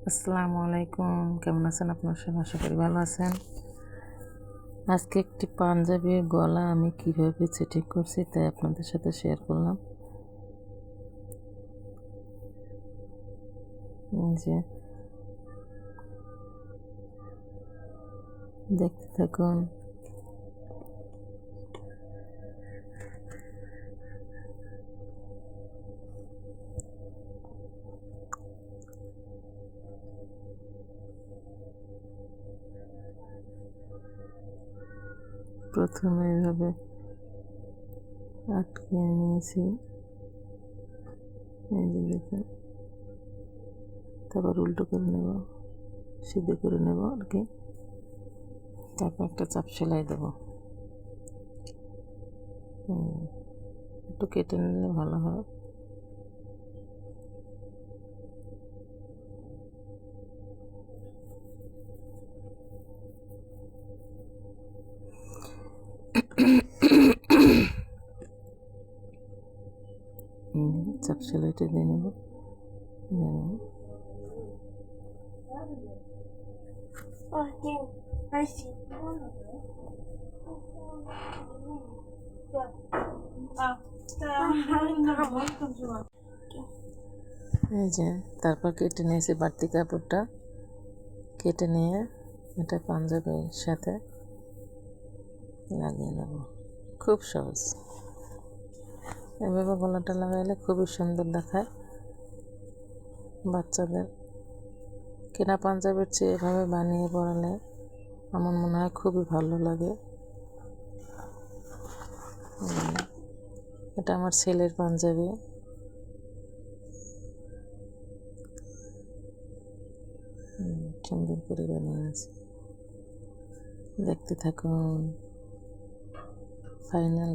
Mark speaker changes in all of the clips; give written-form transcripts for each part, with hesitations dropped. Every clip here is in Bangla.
Speaker 1: আসসালামু আলাইকুম, কেমন আছেন আপনার সবাই? আশা করি ভালো আছেন। আজকে একটি পাঞ্জাবির গলা আমি কিভাবে সেটিং করছি তাই আপনাদের সাথে শেয়ার করলাম। যে দেখতে থাকুন। প্রথমে এভাবে আটকে নিয়েছি, এই যে দেখুন। তারপর উল্টো করে নেব, সিধে করে নেব আর কি। তারপর একটা চাপ সেলাই দেবো। একটু কেটে নিলে ভালো হয়। চাপ সেলাইটা দিয়ে নেব। এই যে তারপর কেটে নিয়েছি বাড়তি কাপড়টা, কেটে নিয়ে এটা পাঞ্জাবির সাথে লাগিয়ে নেব। খুব সহজ, এভাবে গলাটা লাগাইলে খুবই সুন্দর দেখায়। বাচ্চাদের কেনা পাঞ্জাবির চেয়ে এভাবে বানিয়ে পরালে আমার মনে হয় খুবই ভালো লাগে। এটা আমার ছেলের পাঞ্জাবি। সুন্দর করে বানিয়ে আছে, দেখতে থাকুন ফাইনাল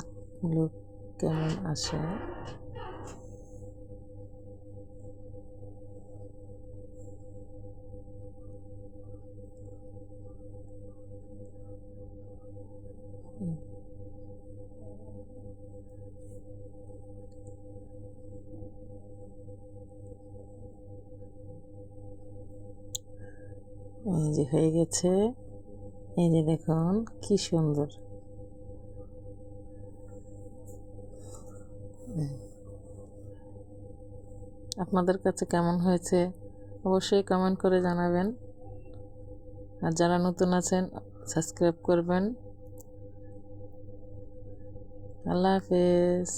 Speaker 1: লুক কেমন আসে। এই যে হয়ে গেছে, এই যে দেখুন কি সুন্দর। আপনাদের কাছে কেমন হয়েছে অবশ্যই কমেন্ট করে জানাবেন। আর যারা নতুন আছেন সাবস্ক্রাইব করবেন। আল্লাহ হাফেজ।